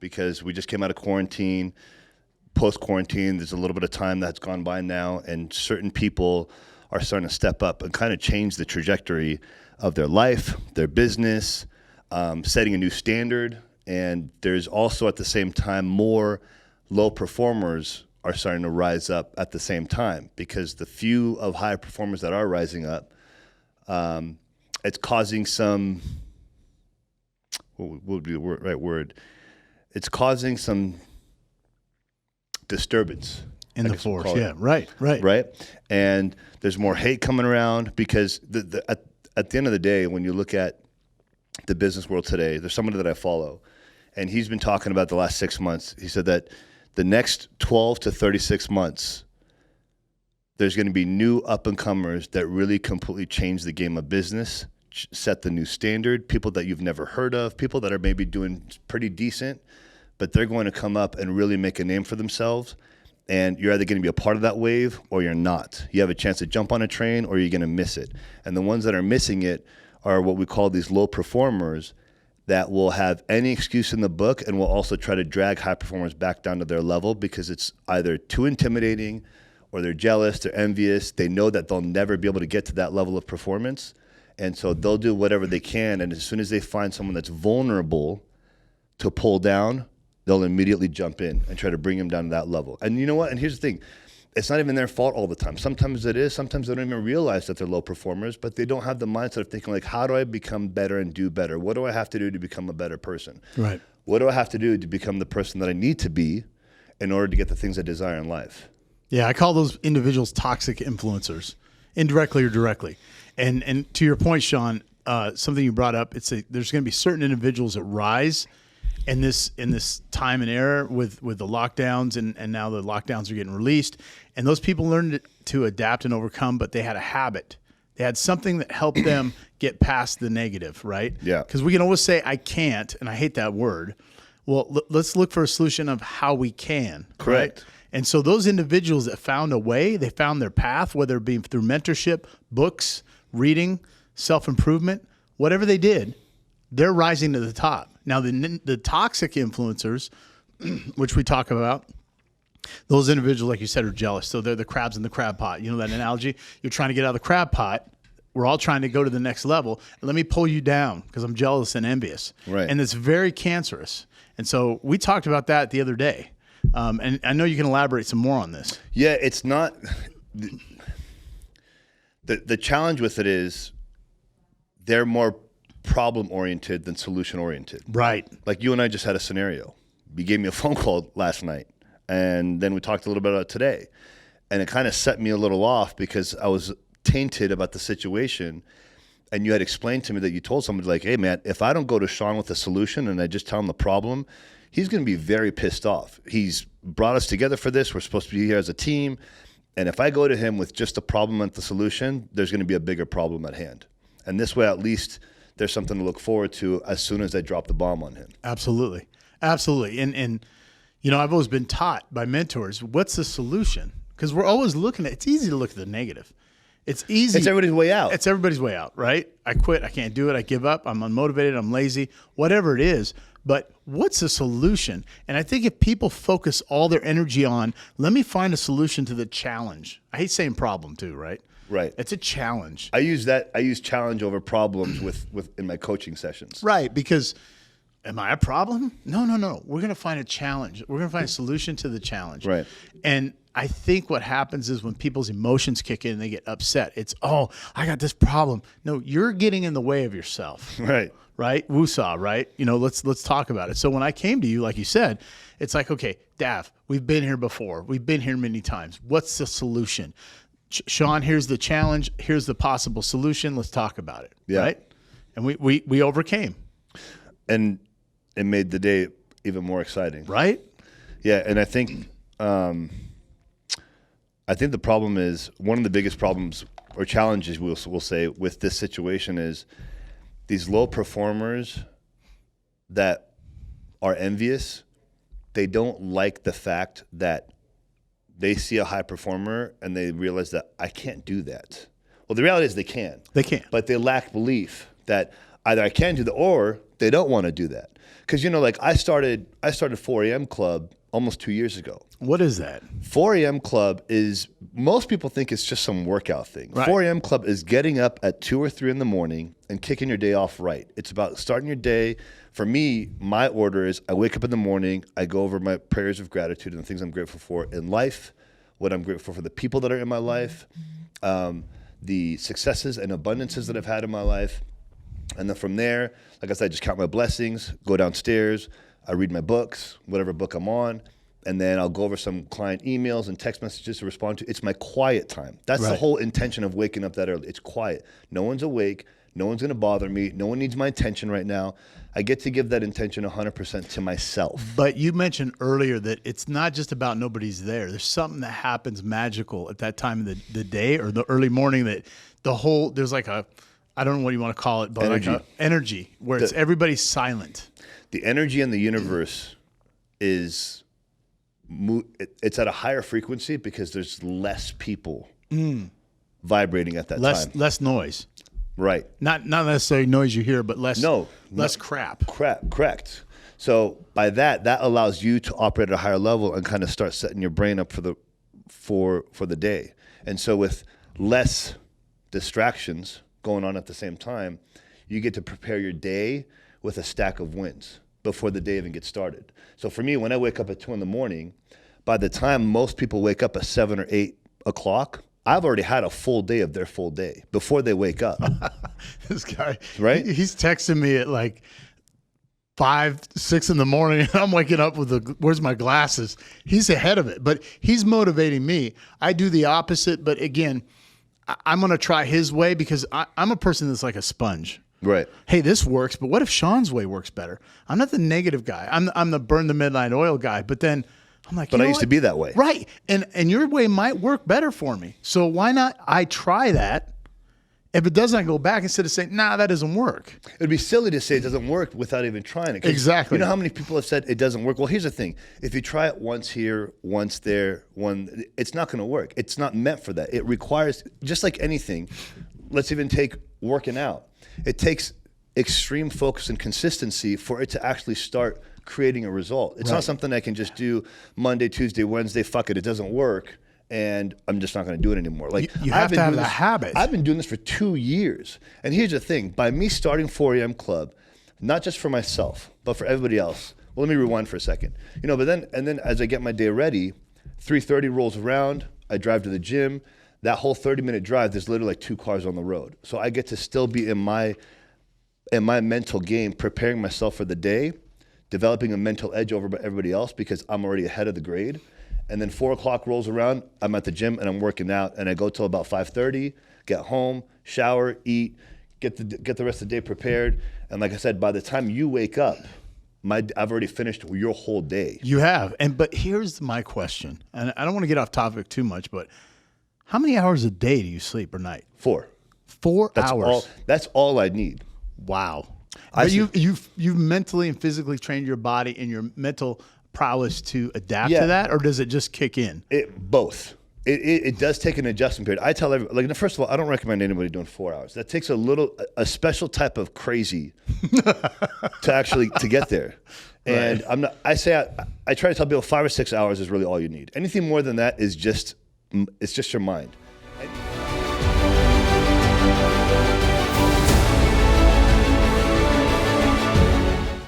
because we just came out of quarantine. Post-quarantine, there's a little bit of time that's gone by now, and certain people are starting to step up and kind of change the trajectory of their life, their business, setting a new standard. And there's also at the same time more low performers are starting to rise up at the same time, because the few of high performers that are rising up, it's causing some, what would be the right word? It's causing some disturbance in the force. Yeah, right. And there's more hate coming around, because at the end of the day, when you look at the business world today, there's somebody that I follow, and he's been talking about the last 6 months. He said that the next 12 to 36 months, there's going to be new up-and-comers that really completely change the game of business, set the new standard, people that you've never heard of, people that are maybe doing pretty decent, but they're going to come up and really make a name for themselves. And you're either going to be a part of that wave or you're not. You have a chance to jump on a train or you're going to miss it. And the ones that are missing it are what we call these low performers that will have any excuse in the book and will also try to drag high performers back down to their level, because it's either too intimidating or they're jealous, they're envious. They know that they'll never be able to get to that level of performance. And so they'll do whatever they can. And as soon as they find someone that's vulnerable to pull down, they'll immediately jump in and try to bring them down to that level. And you know what? And here's the thing. It's not even their fault all the time. Sometimes it is. Sometimes they don't even realize that they're low performers, but they don't have the mindset of thinking like, how do I become better and do better? What do I have to do to become a better person? Right. What do I have to do to become the person that I need to be in order to get the things I desire in life? Yeah, I call those individuals toxic influencers, indirectly or directly. And to your point, Sean, something you brought up, there's going to be certain individuals that rise in this time and era with the lockdowns, and now the lockdowns are getting released, and those people learned to adapt and overcome, but they had a habit. They had something that helped them get past the negative, right? Yeah. Because we can always say, I can't, and I hate that word. Well, let's look for a solution of how we can. Correct. Right? And so those individuals that found a way, they found their path, whether it be through mentorship, books, reading, self-improvement, whatever they did, they're rising to the top. Now, the toxic influencers, which we talk about, those individuals, like you said, are jealous. So they're the crabs in the crab pot. You know that analogy? You're trying to get out of the crab pot. We're all trying to go to the next level. And let me pull you down because I'm jealous and envious. Right. And it's very cancerous. And so we talked about that the other day. And I know you can elaborate some more on this. Yeah, it's not. The challenge with it is they're more problem-oriented than solution-oriented. Right. Like you and I just had a scenario. You gave me a phone call last night, and then we talked a little bit about it today. And it kind of set me a little off because I was tainted about the situation. And you had explained to me that you told somebody like, hey, man, if I don't go to Sean with a solution and I just tell him the problem, he's going to be very pissed off. He's brought us together for this. We're supposed to be here as a team. And if I go to him with just the problem and the solution, there's going to be a bigger problem at hand. And this way, at least there's something to look forward to as soon as I drop the bomb on him. Absolutely. Absolutely. And you know, I've always been taught by mentors, what's the solution? Because we're always looking at, it's easy to look at the negative. It's easy. It's everybody's way out. It's everybody's way out, right? I quit. I can't do it. I give up. I'm unmotivated. I'm lazy, whatever it is. But what's the solution? And I think if people focus all their energy on, let me find a solution to the challenge. I hate saying problem too, right? Right. It's a challenge. I use challenge over problems with in my coaching sessions. Right. Because am I a problem? No. We're going to find a challenge. We're going to find a solution to the challenge. Right. And I think what happens is when people's emotions kick in, they get upset. It's, oh, I got this problem. No, you're getting in the way of yourself. Right. Right? Woosah, right? You know, let's talk about it. So when I came to you, like you said, it's like, okay, Dav, we've been here before. We've been here many times. What's the solution? Sean, here's the challenge. Here's the possible solution. Let's talk about it. Yeah. Right? And we overcame. And it made the day even more exciting. Right? Yeah, and I think the problem is, one of the biggest problems or challenges we'll say with this situation is these low performers that are envious, they don't like the fact that they see a high performer and they realize that I can't do that. Well, the reality is they can. They can. But they lack belief that either I can do that or they don't want to do that. Because, like I started 4 a.m. Club almost 2 years ago. What is that? 4 a.m. Club is, most people think it's just some workout thing. Right. 4 a.m. Club is getting up at 2 or 3 in the morning and kicking your day off right. It's about starting your day. For me, my order is I wake up in the morning, I go over my prayers of gratitude and the things I'm grateful for in life, what I'm grateful for the people that are in my life, the successes and abundances that I've had in my life. And then from there, like I said, I just count my blessings, go downstairs, I read my books, whatever book I'm on, and then I'll go over some client emails and text messages to respond to. It's my quiet time. That's the Right. whole intention of waking up that early. It's quiet. No one's awake. No one's going to bother me. No one needs my attention right now. I get to give that intention 100% to myself. But you mentioned earlier that it's not just about nobody's there. There's something that happens magical at that time of the day or the early morning that there's like a, I don't know what you want to call it, but Energy. like a energy where it's everybody's silent. The energy in the universe is, it's at a higher frequency because there's less people vibrating at that time. Less noise. Right. Not necessarily noise you hear, but less crap. Correct. So by that allows you to operate at a higher level and kind of start setting your brain up for the day. And so with less distractions going on at the same time, you get to prepare your day with a stack of wins before the day even gets started. So for me, when I wake up at 2 in the morning, by the time most people wake up at 7 or 8 o'clock, I've already had a full day of their full day before they wake up. This guy, Right? He's texting me at like 5, 6 in the morning, and I'm waking up with where's my glasses? He's ahead of it, but he's motivating me. I do the opposite, but again, I'm going to try his way because I'm a person that's like a sponge. Right. Hey, this works, but what if Sean's way works better? I'm not the negative guy. I'm the burn the midnight oil guy, but then I'm like, But I used to be that way. Right. And your way might work better for me. So why not I try that? If it doesn't, I go back instead of saying, nah, that doesn't work. It'd be silly to say it doesn't work without even trying it. 'Cause Exactly. You know how many people have said it doesn't work? Well, here's the thing. If you try it once here, once there, it's not going to work. It's not meant for that. It requires, just like anything, let's even take working out. It takes extreme focus and consistency for it to actually start creating a result. It's not something I can just do Monday, Tuesday, Wednesday, fuck it, it doesn't work, and I'm just not going to do it anymore. Like You have I've been to have doing the this- habit. I've been doing this for 2 years. And here's the thing, by me starting 4 a.m. Club, not just for myself, but for everybody else. Well, let me rewind for a second. But then as I get my day ready, 3:30 rolls around, I drive to the gym. That whole 30-minute drive, there's literally like 2 cars on the road. So I get to still be in my mental game, preparing myself for the day, developing a mental edge over everybody else because I'm already ahead of the grade. And then 4 o'clock rolls around, I'm at the gym and I'm working out, and I go till about 5:30, get home, shower, eat, get the rest of the day prepared. And like I said, by the time you wake up, I've already finished your whole day. You have. But here's my question. And I don't want to get off topic too much, but how many hours a day do you sleep or night? 4. 4 That's hours. That's all I need. Wow. I But see. you've mentally and physically trained your body and your mental prowess to adapt Yeah. to that, or does it just kick in? Both. It does take an adjustment period. I tell everybody, like, first of all, I don't recommend anybody doing 4 hours. That takes a special type of crazy to get there. And I try to tell people 5 or 6 hours is really all you need. Anything more than that is it's just your mind.